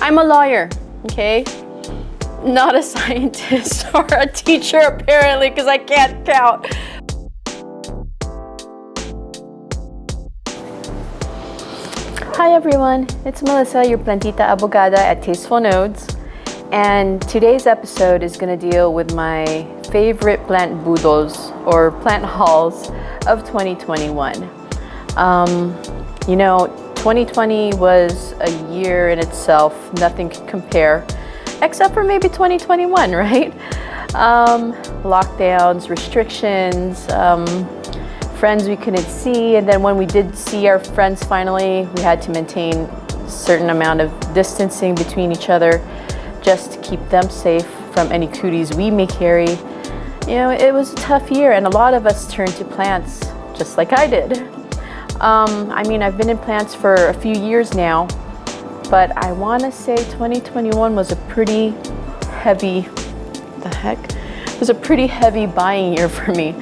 I'm a lawyer, okay? Not a scientist or a teacher apparently, because I can't count. Hi everyone, it's Melissa, your plantita abogada at Tasteful Nodes, and today's episode is going to deal with my favorite plant budols or plant hauls of 2021. You know, 2020 was a year in itself, nothing can compare, except for maybe 2021, right? Lockdowns, restrictions, friends we couldn't see, and then when we did see our friends finally, we had to maintain a certain amount of distancing between each other just to keep them safe from any cooties we may carry. You know, it was a tough year, and a lot of us turned to plants, just like I did. I mean, I've been in plants for a few years now, but I want to say 2021 was a pretty heavy, it was a pretty heavy buying year for me.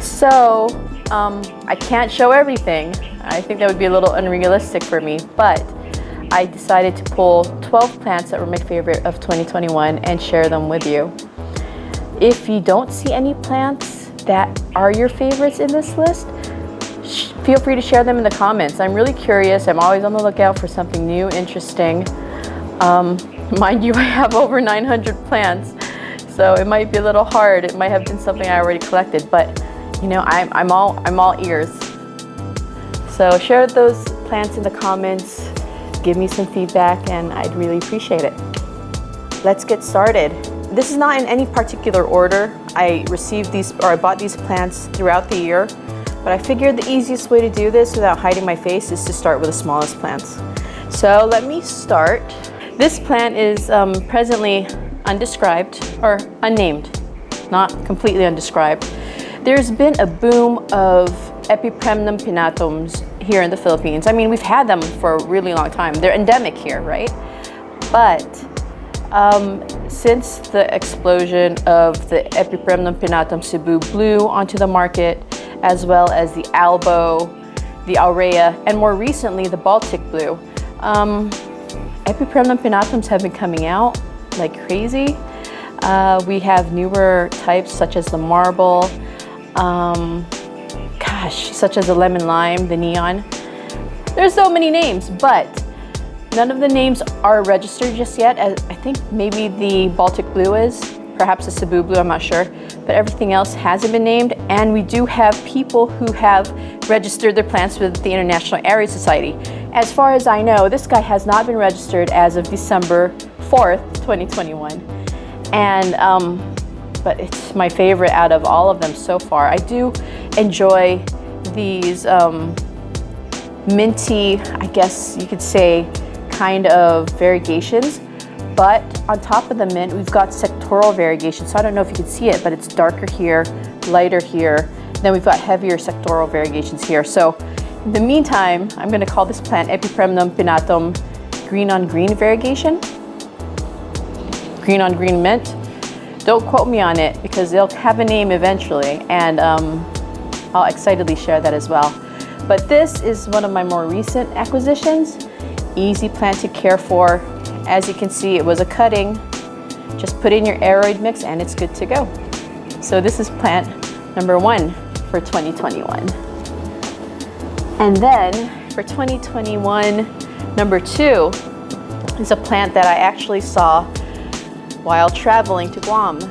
So I can't show everything. I think that would be a little unrealistic for me, but I decided to pull 12 plants that were my favorite of 2021 and share them with you. If you don't see any plants that are your favorites in this list, feel free to share them in the comments. I'm really curious. I'm always on the lookout for something new, interesting. Mind you, I have over 900 plants, so it might be a little hard. It might have been something I already collected, but you know, I'm all ears. So share those plants in the comments, give me some feedback, and I'd really appreciate it. Let's get started. This is not in any particular order. I bought these plants throughout the year, but I figured the easiest way to do this without hiding my face is to start with the smallest plants. So let me start. This plant is presently undescribed, or unnamed, not completely undescribed. There's been a boom of Epipremnum pinnatums here in the Philippines. I mean, we've had them for a really long time. They're endemic here, right? But since the explosion of the Epipremnum pinnatum Cebu Blue onto the market, as well as the Albo, the Aurea, and more recently the Baltic Blue, Epipremnum pinnatums have been coming out like crazy. We have newer types such as the Marble, such as the Lemon Lime, the Neon. There's so many names, but none of the names are registered just yet. I think maybe the Baltic Blue is, perhaps the Cebu Blue, I'm not sure, but everything else hasn't been named, and we do have people who have registered their plants with the International Arid Society. As far as I know, this guy has not been registered as of December 4th, 2021, and but it's my favorite out of all of them so far. I do enjoy these minty, I guess you could say, kind of variegations. But on top of the mint, we've got sectoral variegation. So I don't know if you can see it, but it's darker here, lighter here. Then we've got heavier sectoral variegations here. So in the meantime, I'm going to call this plant Epipremnum pinnatum green on green variegation. Green on green mint. Don't quote me on it because they'll have a name eventually, and I'll excitedly share that as well. But this is one of my more recent acquisitions. Easy plant to care for. As you can see, it was a cutting. Just put in your aeroid mix and it's good to go. So this is plant number 1 for 2021. And then for 2021, number 2 is a plant that I actually saw while traveling to Guam.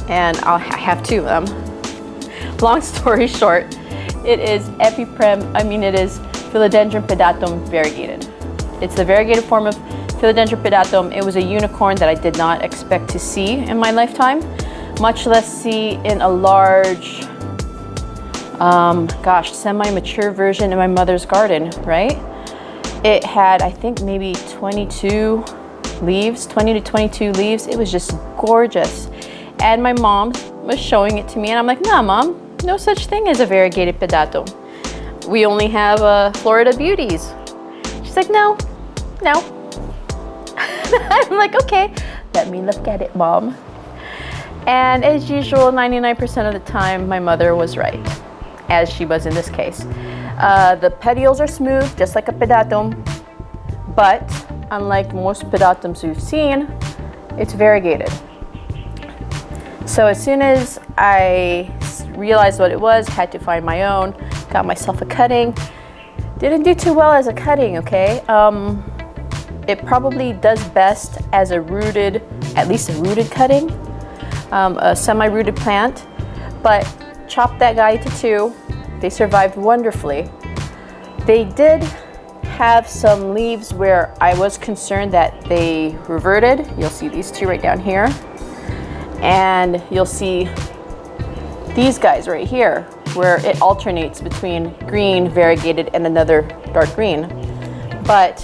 And I have 2 of them. Long story short, it is Philodendron Pedatum variegated. It's the variegated form of Philodendron Pedatum. It was a unicorn that I did not expect to see in my lifetime, much less see in a large, semi-mature version in my mother's garden, right? It had, I think, maybe 22 leaves, 20 to 22 leaves. It was just gorgeous. And my mom was showing it to me, and I'm like, nah, Mom, no such thing as a variegated Pedatum. We only have Florida Beauties. She's like, no. I'm like, okay, let me look at it, Mom. And as usual, 99% of the time, my mother was right, as she was in this case. The petioles are smooth, just like a Pedatum, but unlike most Pedatums we've seen, it's variegated. So as soon as I realized what it was, had to find my own, got myself a cutting. Didn't do too well as a cutting, okay? It probably does best as a rooted, at least a rooted cutting, a semi-rooted plant, but chopped that guy into two. They survived wonderfully. They did have some leaves where I was concerned that they reverted. You'll see these two right down here. And you'll see these guys right here where it alternates between green, variegated, and another dark green. But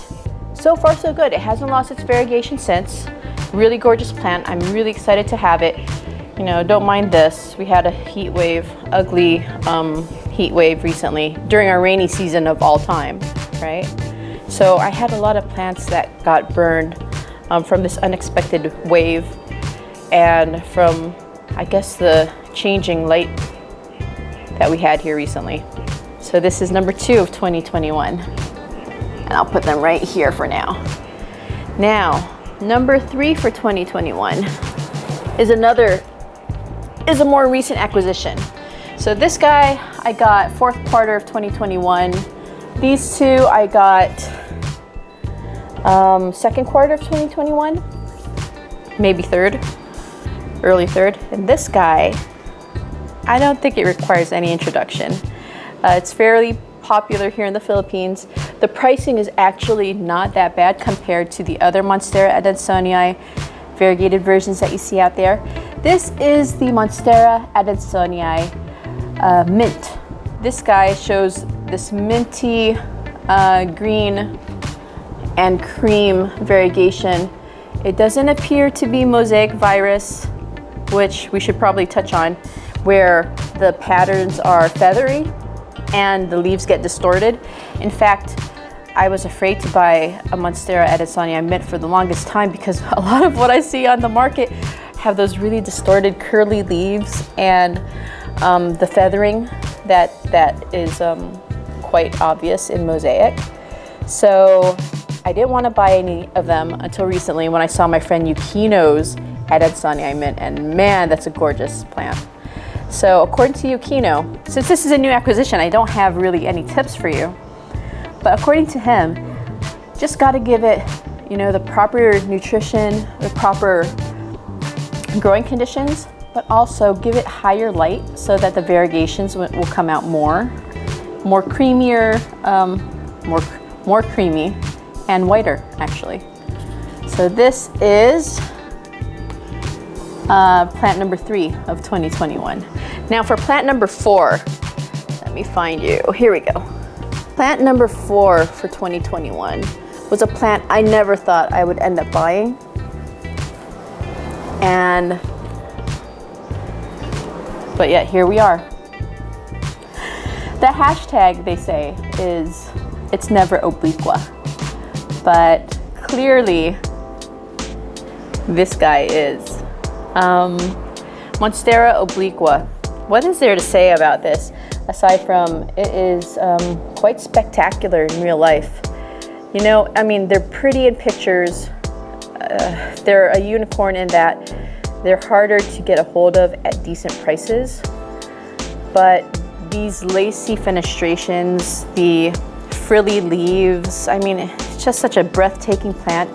so far so good. It hasn't lost its variegation since. Really gorgeous plant. I'm really excited to have it. You know, don't mind this. We had a heat wave, ugly heat wave recently during our rainy season of all time, right? So I had a lot of plants that got burned from this unexpected wave and from, I guess, the changing light that we had here recently. So this is number 2 of 2021. And I'll put them right here for now. Now, number 3 for 2021 is a more recent acquisition. So this guy I got 4th quarter of 2021. These two I got 2nd quarter of 2021, maybe 3rd, early 3rd. And this guy, I don't think it requires any introduction. It's fairly popular here in the Philippines. The pricing is actually not that bad compared to the other Monstera Adansonii variegated versions that you see out there. This is the Monstera Adansonii mint. This guy shows this minty green and cream variegation. It doesn't appear to be mosaic virus, which we should probably touch on, where the patterns are feathery and the leaves get distorted. In fact, I was afraid to buy a Monstera Adansonii mint for the longest time because a lot of what I see on the market have those really distorted curly leaves and the feathering that is quite obvious in mosaic. So I didn't want to buy any of them until recently when I saw my friend Yukino's Adansonii mint, and man, that's a gorgeous plant. So according to Yukino, since this is a new acquisition, I don't have really any tips for you, but according to him, just got to give it, you know, the proper nutrition, the proper growing conditions, but also give it higher light so that the variegations will come out more creamier, more creamy and whiter actually. So this is plant number 3 of 2021. Now for plant number 4, let me find you. Here we go. Plant number 4 for 2021 was a plant I never thought I would end up buying. But yet here we are. The hashtag, they say, is it's never Obliqua. But clearly this guy is. Monstera Obliqua. What is there to say about this aside from it is quite spectacular in real life? You know, I mean, they're pretty in pictures. They're a unicorn in that they're harder to get a hold of at decent prices. But these lacy fenestrations, the frilly leaves, I mean, it's just such a breathtaking plant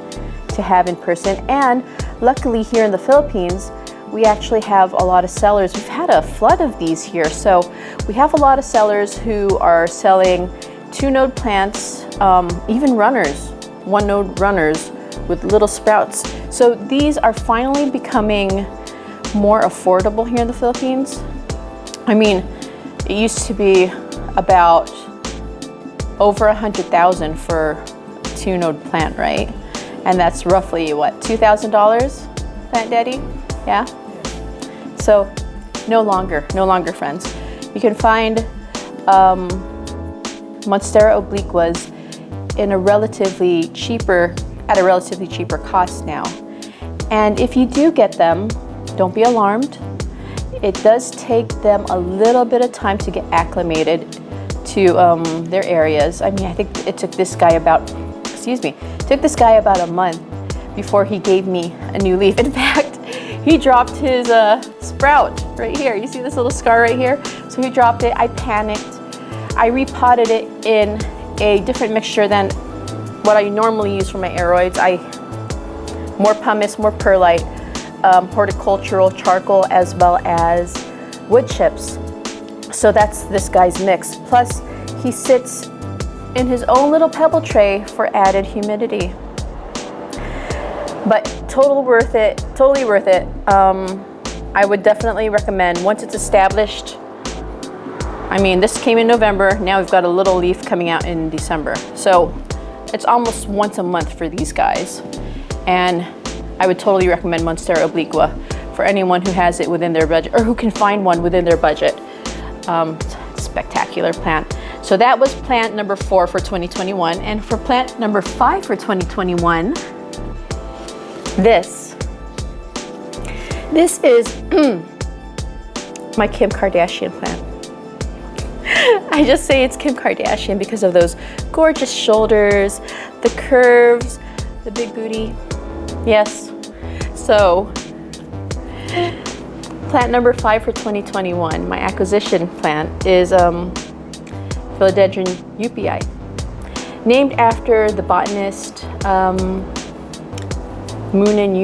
to have in person. And luckily here in the Philippines, we actually have a lot of sellers. We've had a flood of these here. So we have a lot of sellers who are selling 2-node plants, even runners, 1-node runners with little sprouts. So these are finally becoming more affordable here in the Philippines. I mean, it used to be about over 100,000 for a 2-node plant, right? And that's roughly what, $2,000, Plant Daddy? Yeah? So no longer friends. You can find Monstera Obliquas at a relatively cheaper cost now. And if you do get them, don't be alarmed. It does take them a little bit of time to get acclimated to their areas. I mean, I think it took this guy about, Took this guy about a month before he gave me a new leaf. In fact, he dropped his sprout right here. You see this little scar right here? So he dropped it. I panicked. I repotted it in a different mixture than what I normally use for my aeroids. More pumice, more perlite, horticultural charcoal, as well as wood chips. So that's this guy's mix. Plus, he sits in his own little pebble tray for added humidity. But totally worth it. I would definitely recommend once it's established. I mean, this came in November. Now we've got a little leaf coming out in December. So it's almost once a month for these guys. And I would totally recommend Monstera Obliqua for anyone who has it within their budget or who can find one within their budget. Spectacular plant. So that was plant number 4 for 2021. And for plant number 5 for 2021, this is my Kim Kardashian plant. I just say it's Kim Kardashian because of those gorgeous shoulders, the curves, the big booty. Yes. So plant number 5 for 2021, my acquisition plant, is Philodendron upii, named after the botanist Moonen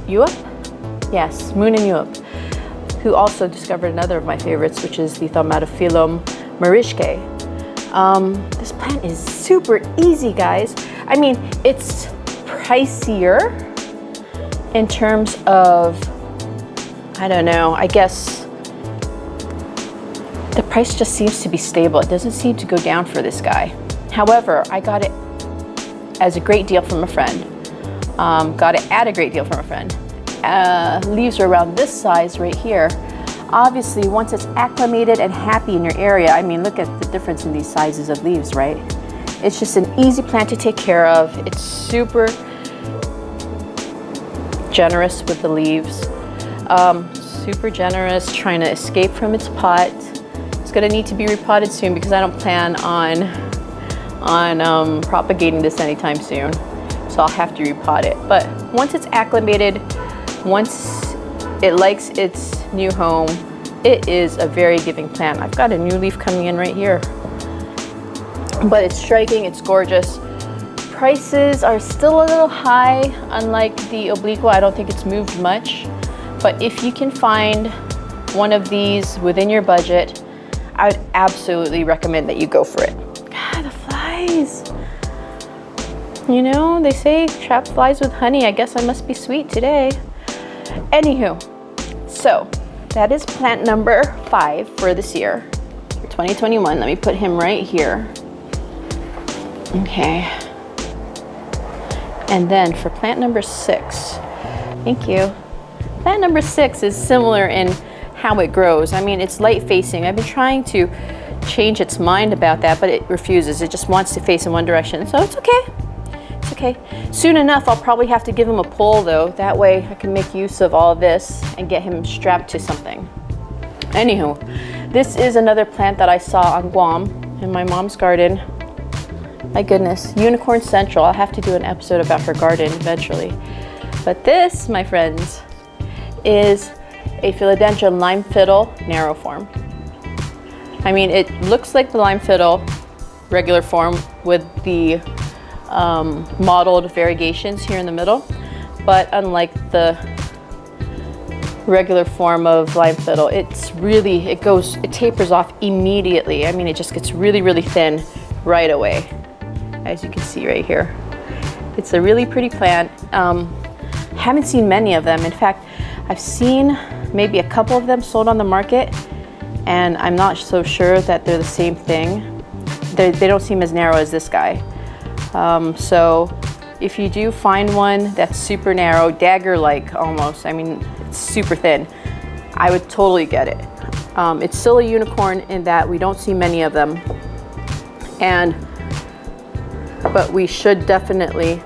Yup? Yes, Moonen Yup, who also discovered another of my favorites, which is the Thaumatophyllum marischke. This plant is super easy, guys. I mean, it's pricier in terms of, I don't know, I guess the price just seems to be stable. It doesn't seem to go down for this guy. However, I got it as a great deal from a friend. Got it at a great deal from a friend. Leaves are around this size right here. Obviously, once it's acclimated and happy in your area, I mean, look at the difference in these sizes of leaves, right? It's just an easy plant to take care of. It's super generous with the leaves. Super generous, trying to escape from its pot. It's gonna need to be repotted soon because I don't plan on propagating this anytime soon. So I'll have to repot it. But once it's acclimated, once it likes its new home, it is a very giving plant. I've got a new leaf coming in right here. But it's striking, it's gorgeous. Prices are still a little high, unlike the Obliqua. I don't think it's moved much. But if you can find one of these within your budget, I would absolutely recommend that you go for it. God, the flies. You know, they say trap flies with honey. I guess I must be sweet today. Anywho, so that is plant number 5 for this year, for 2021. Let me put him right here. Okay. And then for plant number 6, thank you. Plant number 6 is similar in how it grows. I mean, it's light facing. I've been trying to change its mind about that, but it refuses. It just wants to face in one direction. So it's okay. It's okay. Soon enough, I'll probably have to give him a pull though. That way I can make use of all of this and get him strapped to something. Anywho, this is another plant that I saw on Guam in my mom's garden. My goodness, Unicorn Central. I'll have to do an episode about her garden eventually. But this, my friends, is a Philodendron lime fiddle narrow form. I mean, it looks like the lime fiddle regular form with the mottled variegations here in the middle, but unlike the regular form of lime fiddle, it tapers off immediately. I mean, it just gets really, really thin right away, as you can see right here. It's a really pretty plant. Haven't seen many of them. In fact, I've seen maybe a couple of them sold on the market, and I'm not so sure that they're the same thing. They don't seem as narrow as this guy. So if you do find one that's super narrow, dagger-like almost, I mean, it's super thin, I would totally get it. It's still a unicorn in that we don't see many of them, but we should definitely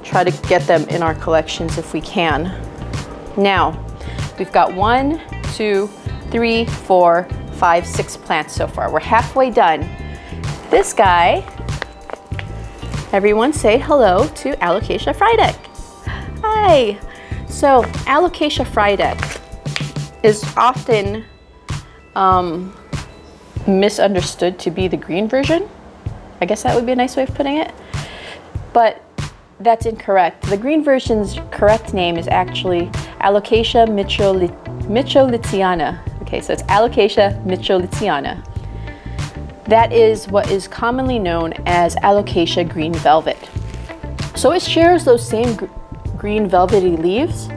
try to get them in our collections if we can. Now, we've got 1, 2, 3, 4, 5, 6 plants so far. We're halfway done. This guy Everyone say hello to Alocasia Frydek. Hi. So Alocasia Frydek is often misunderstood to be the green version. I guess that would be a nice way of putting it. But that's incorrect. The green version's correct name is actually Alocasia mitchellitziana. Okay, so it's Alocasia mitchellitziana. That is what is commonly known as Alocasia green velvet. So it shares those same green velvety leaves,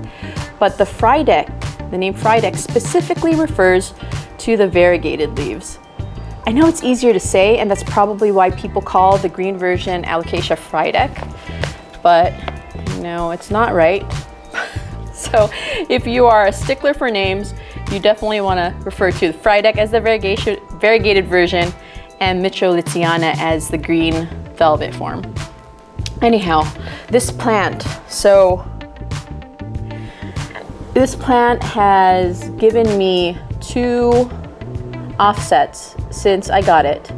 but the Frydek, the name Frydek, specifically refers to the variegated leaves. I know it's easier to say, and that's probably why people call the green version Alocasia Frydek, but no, it's not right. So if you are a stickler for names, you definitely want to refer to the Frydek as the variegated version and mitchellitziana as the green velvet form. Anyhow, this plant. So this plant has given me 2 offsets since I got it,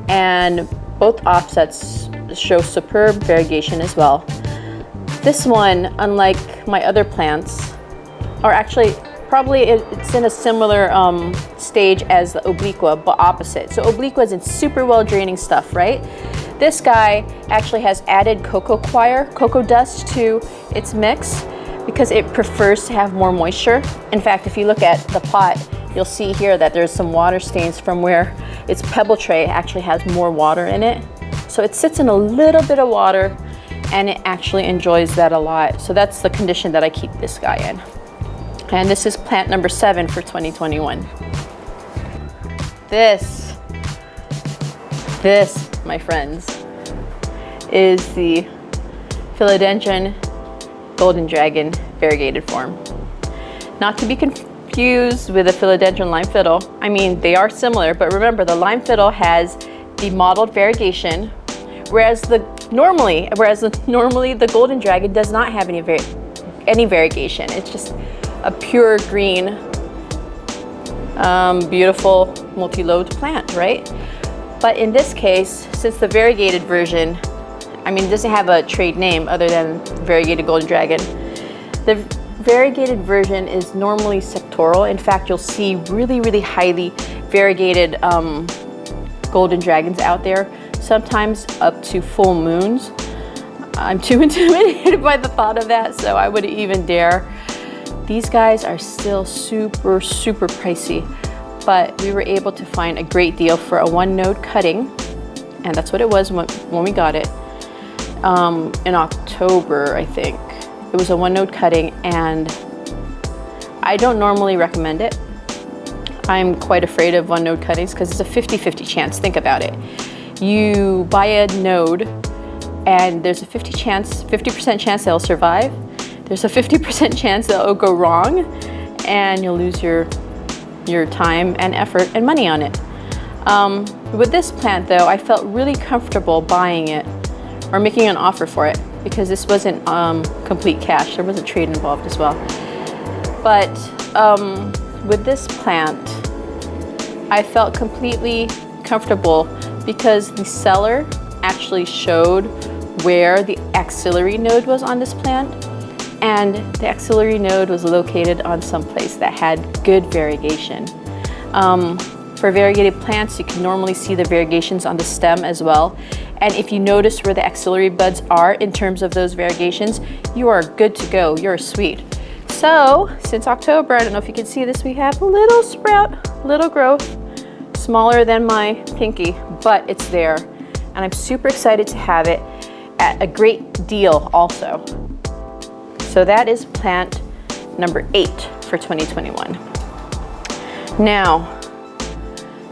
and both offsets show superb variegation as well. This one, unlike my other plants, or actually probably it's in a similar stage as the Obliqua, but opposite. So Obliqua is in super well draining stuff, right? This guy actually has added cocoa dust to its mix because it prefers to have more moisture. In fact, if you look at the pot, you'll see here that there's some water stains from where its pebble tray actually has more water in it. So it sits in a little bit of water and it actually enjoys that a lot. So that's the condition that I keep this guy in. And this is plant number 7 for 2021. This, my friends, is the Philodendron golden dragon variegated form. Not to be confused with the Philodendron lime fiddle. I mean, they are similar, but remember the lime fiddle has the mottled variegation, whereas normally the golden dragon does not have any variegation. It's just a pure green, beautiful multi-lobed plant, right? But in this case, since the variegated version, I mean, it doesn't have a trade name other than variegated golden dragon. The variegated version is normally sectoral. In fact, you'll see really, really highly variegated golden dragons out there, sometimes up to full moons. I'm too intimidated by the thought of that, so I wouldn't even dare. These guys are still super, super pricey, but we were able to find a great deal for a 1-node cutting, and that's what it was when we got it. In October, I think. It was a 1-node cutting, and I don't normally recommend it. I'm quite afraid of 1-node cuttings because it's a 50-50 chance. Think about it. You buy a node, and there's a 50% chance they'll survive. There's a 50% chance that it'll go wrong, and you'll lose your time and effort and money on it. With this plant, though, I felt really comfortable buying it or making an offer for it because this wasn't complete cash. There was a trade involved as well. But with this plant, I felt completely comfortable because the seller actually showed where the axillary node was on this plant, and the axillary node was located on some place that had good variegation. For variegated plants, you can normally see the variegations on the stem as well. And if you notice where the axillary buds are in terms of those variegations, you are good to go. You're sweet. So since October, I don't know if you can see this, we have a little sprout, little growth, smaller than my pinky, but it's there. And I'm super excited to have it at a great deal also. So that is plant number 8 for 2021. Now,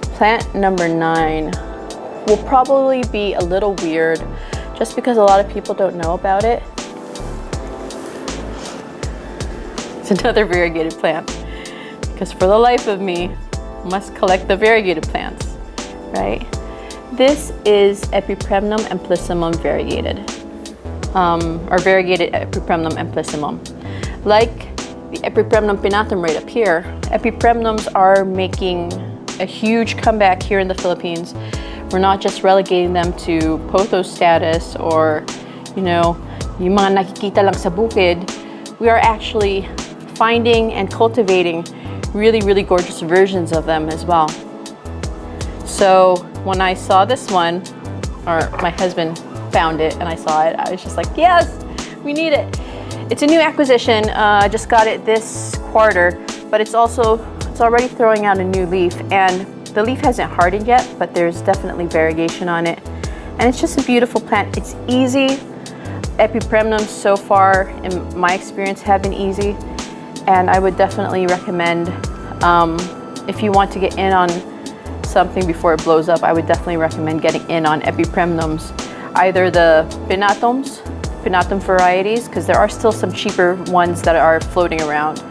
plant number 9 will probably be a little weird just because a lot of people don't know about it. It's another variegated plant because for the life of me, I must collect the variegated plants, right? This is Epipremnum amplissimum variegated, or variegated Epipremnum amplissimum. Like the Epipremnum Pinnatum right up here, Epipremnums are making a huge comeback here in the Philippines. We're not just relegating them to potho status or, you know, yung mga nakikita lang sa bukid. We are actually finding and cultivating really, really gorgeous versions of them as well. So when I saw this one, or my husband found it and I saw it, I was just like, yes, we need it. It's a new acquisition. I just got it this quarter, but it's already throwing out a new leaf, and the leaf hasn't hardened yet, but there's definitely variegation on it. And it's just a beautiful plant. It's easy. Epipremnums so far, in my experience, have been easy. And I would definitely recommend, if you want to get in on something before it blows up, I would definitely recommend getting in on Epipremnums. Either the Pinnatum varieties, because there are still some cheaper ones that are floating around,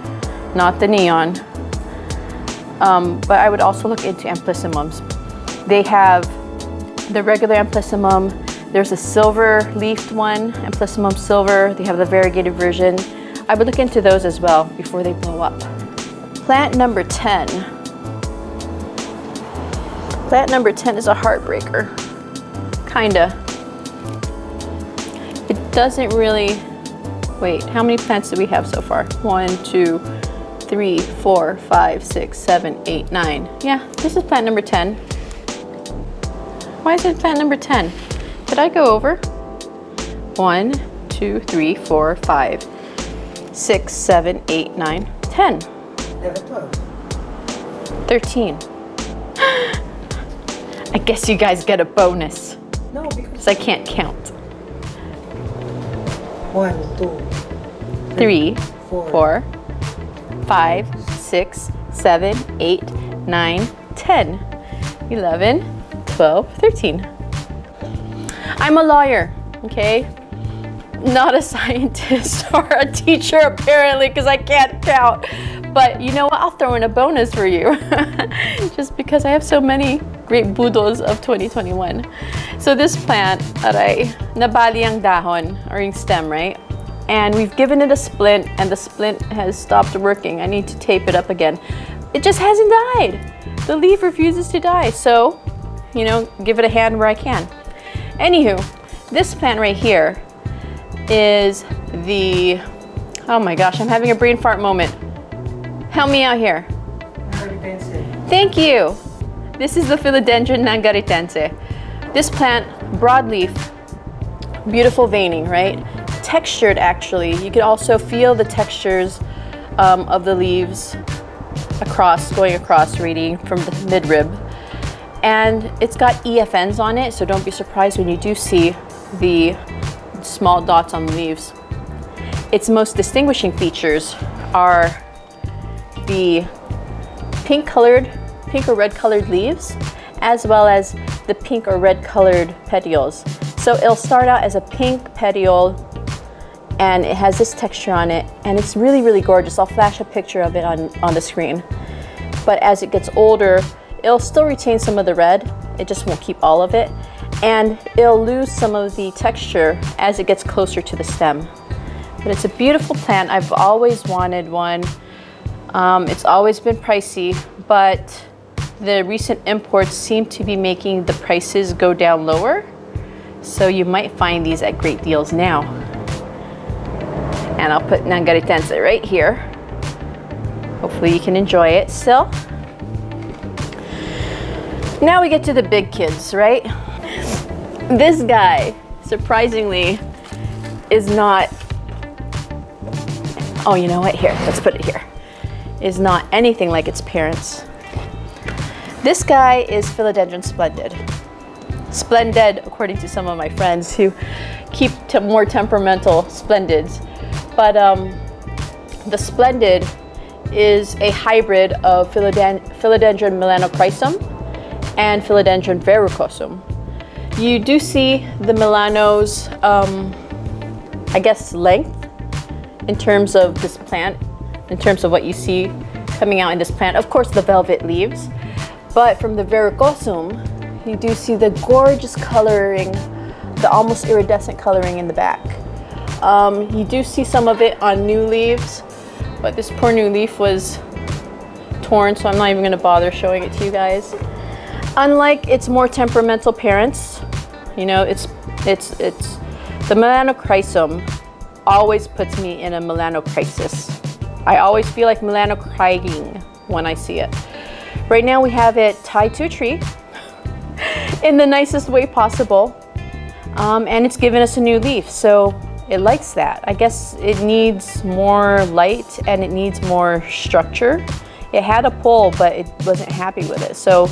not the neon. But I would also look into Amplissimums. They have the regular Amplissimum. There's a silver leafed one, Amplissimum silver. They have the variegated version. I would look into those as well before they blow up. Plant number 10. Plant number 10 is a heartbreaker. Kinda. It doesn't really, wait, how many plants do we have so far? 1, 2, 3, 4, 5, 6, 7, 8, 9. Yeah, this is plant number 10. Why is it plant number 10? Did I go over? 1, 2, 3, 4, 5, 6, 7, 8, 9, 10. 11, 12. 13. I guess you guys get a bonus. No, because I can't count. 1, 2, 3, 4, 4, 5, 6, 7, 8, 9, 10, 11, 12, 13. I'm a lawyer, okay? Not a scientist or a teacher apparently, because I can't count. But you know what? I'll throw in a bonus for you just because I have so many great budols of 2021. So this plant, aray, nabali ang dahon or yung stem, right? And we've given it a splint, and the splint has stopped working. I need to tape it up again. It just hasn't died. The leaf refuses to die. So, you know, give it a hand where I can. Anywho, this plant right here is the, oh my gosh, I'm having a brain fart moment. Help me out here. Nangaritense. Thank you. This is the Philodendron Nangaritense. This plant, broadleaf, beautiful veining, right? Textured actually. You can also feel the textures of the leaves going across, radiating from the midrib. And it's got EFNs on it, so don't be surprised when you do see the small dots on the leaves. Its most distinguishing features are the pink or red colored leaves, as well as the pink or red colored petioles. So it'll start out as a pink petiole, and it has this texture on it, and it's really, really gorgeous. I'll flash a picture of it on the screen. But as it gets older, it'll still retain some of the red, it just won't keep all of it, and it'll lose some of the texture as it gets closer to the stem. But it's a beautiful plant. I've always wanted one. It's always been pricey, but the recent imports seem to be making the prices go down lower. So you might find these at great deals now. And I'll put Nangaritense right here. Hopefully you can enjoy it still. Now we get to the big kids, right? This guy, surprisingly, is not, oh, you know what? Here, let's put it here. Is not anything like its parents. This guy is Philodendron Splendid. Splendid, according to some of my friends who keep more temperamental Splendids. But the Splendid is a hybrid of Philodendron melanochrysum and Philodendron verrucosum. You do see the melano's, I guess, length in terms of this plant, in terms of what you see coming out in this plant. Of course, the velvet leaves, but from the verrucosum, you do see the gorgeous coloring, the almost iridescent coloring in the back. You do see some of it on new leaves, but this poor new leaf was torn, so I'm not even going to bother showing it to you guys. Unlike its more temperamental parents, you know, it's the melanochrysum always puts me in a melanocrisis. I always feel like melanocrying when I see it. Right now we have it tied to a tree in the nicest way possible, and it's given us a new leaf, so it likes that. I guess it needs more light and it needs more structure. It had a pole, but it wasn't happy with it. So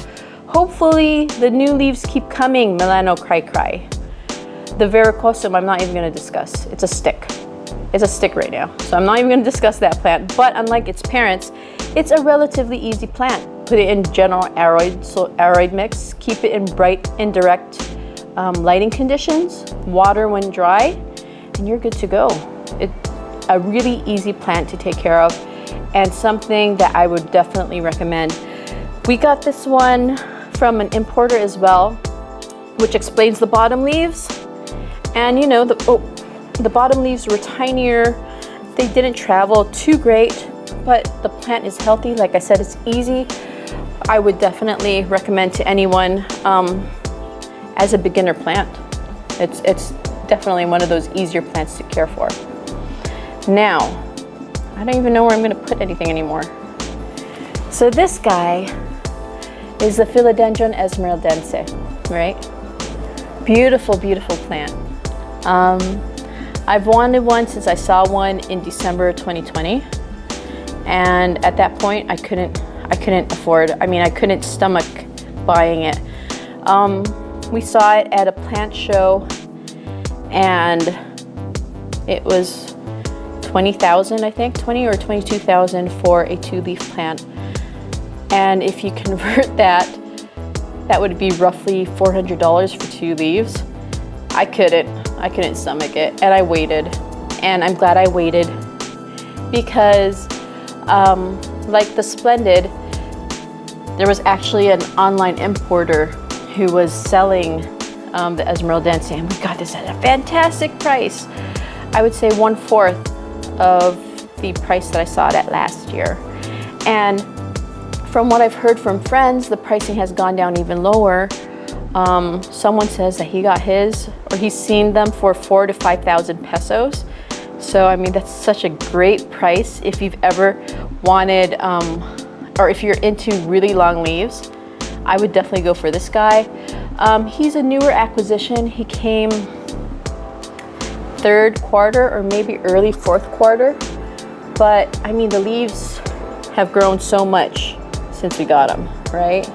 hopefully the new leaves keep coming, melanocry. The varicosum, I'm not even gonna discuss. It's a stick. It's a stick right now. So I'm not even gonna discuss that plant. But unlike its parents, it's a relatively easy plant. Put it in general aroid mix, keep it in bright, indirect lighting conditions, water when dry, and you're good to go. It's a really easy plant to take care of and something that I would definitely recommend. We got this one from an importer as well, which explains the bottom leaves. And you know, the bottom leaves were tinier. They didn't travel too great, but the plant is healthy. Like I said, it's easy. I would definitely recommend to anyone as a beginner plant. It's definitely one of those easier plants to care for. Now, I don't even know where I'm gonna put anything anymore. So this guy is the Philodendron Esmeraldense, right? Beautiful, beautiful plant. I've wanted one since I saw one in December 2020. And at that point, I couldn't afford, I couldn't stomach buying it. We saw it at a plant show and it was 20,000, I think, 20 or 22,000 for a 2-leaf plant. And if you convert that, that would be roughly $400 for 2 leaves. I couldn't stomach it, and I waited. And I'm glad I waited because like the Splendid, there was actually an online importer who was selling the Esmeraldense, and we got this at a fantastic price. I would say 1/4 of the price that I saw it at last year. And from what I've heard from friends, the pricing has gone down even lower. Someone says that he got his, or he's seen them for 4,000 to 5,000 pesos. So, I mean, that's such a great price if you've ever wanted, or if you're into really long leaves. I would definitely go for this guy. He's a newer acquisition. He came 3rd quarter or maybe early 4th quarter. But I mean, the leaves have grown so much since we got him, right?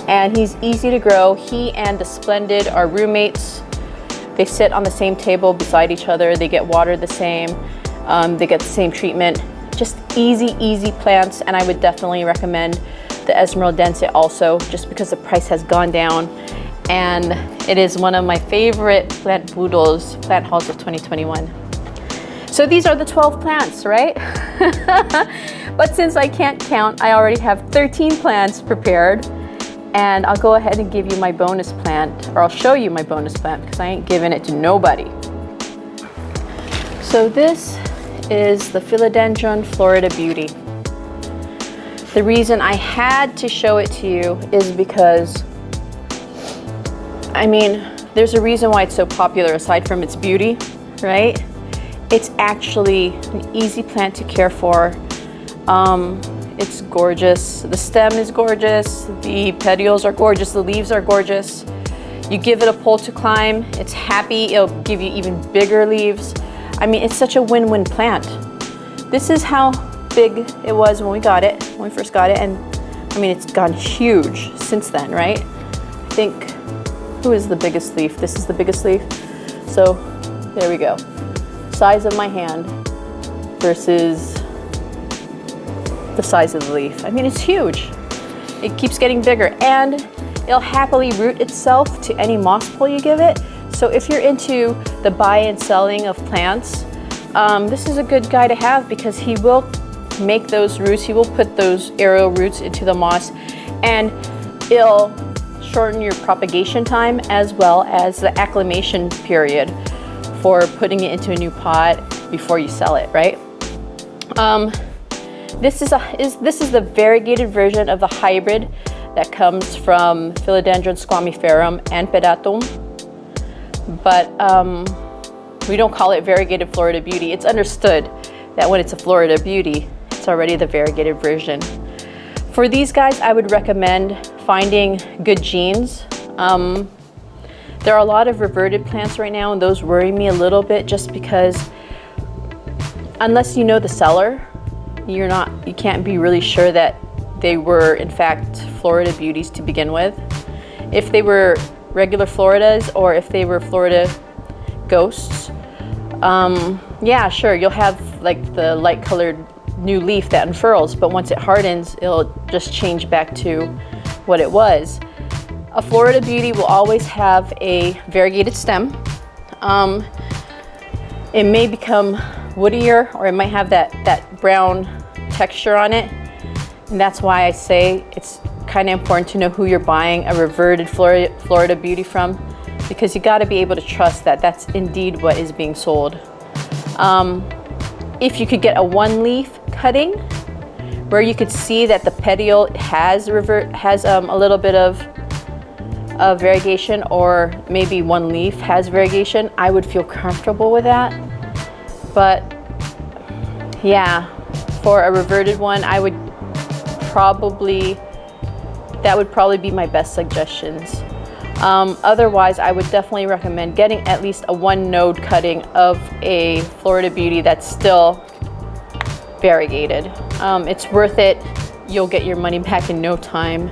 And he's easy to grow. He and the Splendid are roommates. They sit on the same table beside each other. They get watered the same. They get the same treatment. Just easy plants. And I would definitely recommend the Esmeraldense also, just because the price has gone down. And it is one of my favorite plant budols, plant hauls of 2021. So these are the 12 plants, right? But since I can't count, I already have 13 plants prepared. And I'll go ahead and give you my bonus plant, or I'll show you my bonus plant because I ain't giving it to nobody. So this is the Philodendron Florida Beauty. The reason I had to show it to you is because, I mean, there's a reason why it's so popular aside from its beauty, right? It's actually an easy plant to care for. It's gorgeous. The stem is gorgeous. The petioles are gorgeous. The leaves are gorgeous. You give it a pole to climb, it's happy. It'll give you even bigger leaves. I mean, it's such a win-win plant. This is how big it was when we got it, when we first got it. And I mean, it's gone huge since then, right? I think, who is the biggest leaf? This is the biggest leaf. So there we go. Size of my hand versus the size of the leaf. I mean, it's huge. It keeps getting bigger and it'll happily root itself to any moss pole you give it. So if you're into the buy and selling of plants, this is a good guy to have because he will make those roots. He will put those aerial roots into the moss and it'll shorten your propagation time as well as the acclimation period for putting it into a new pot before you sell it, right? This is the variegated version of the hybrid that comes from Philodendron squamiferum and Pedatum. But we don't call it variegated Florida Beauty. It's understood that when it's a Florida Beauty, it's already the variegated version. For these guys, I would recommend finding good genes. There are a lot of reverted plants right now, and those worry me a little bit just because unless you know the seller, you can't be really sure that they were in fact Florida Beauties to begin with. If they were regular Floridas or if they were Florida Ghosts, yeah, sure, you'll have like the light colored new leaf that unfurls, but once it hardens, it'll just change back to what it was. A Florida Beauty will always have a variegated stem. It may become woodier, or it might have that brown texture on it. And that's why I say it's kind of important to know who you're buying a reverted Florida Beauty from, because you got to be able to trust that that's indeed what is being sold. If you could get a one leaf cutting where you could see that the petiole has a little bit of variegation, or maybe one leaf has variegation, I would feel comfortable with that. But yeah, for a reverted one, that would probably be my best suggestions. Otherwise, I would definitely recommend getting at least a one node cutting of a Florida Beauty that's still variegated. It's worth it. You'll get your money back in no time.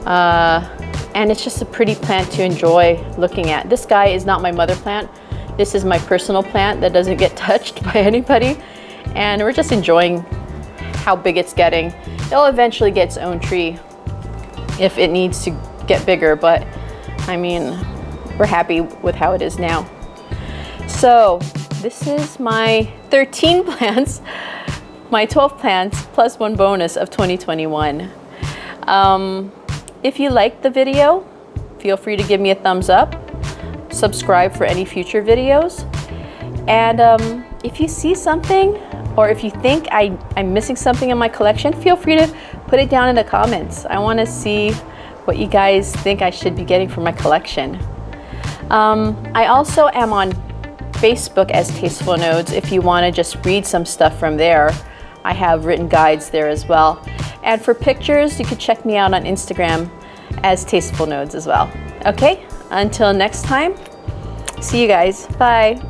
And it's just a pretty plant to enjoy looking at. This guy is not my mother plant. This is my personal plant that doesn't get touched by anybody. And we're just enjoying how big it's getting. It'll eventually get its own tree if it needs to get bigger, but I mean, we're happy with how it is now. So this is my 13 plants, my 12 plants plus one bonus of 2021. If you liked the video, feel free to give me a thumbs up, subscribe for any future videos, and if you see something, or if you think I'm missing something in my collection, feel free to put it down in the comments. I want to see what you guys think I should be getting for my collection. I also am on Facebook as Tasteful Nodes if you want to just read some stuff from there. I have written guides there as well. And for pictures, you can check me out on Instagram as Tasteful Nodes as well. Okay, until next time, see you guys. Bye.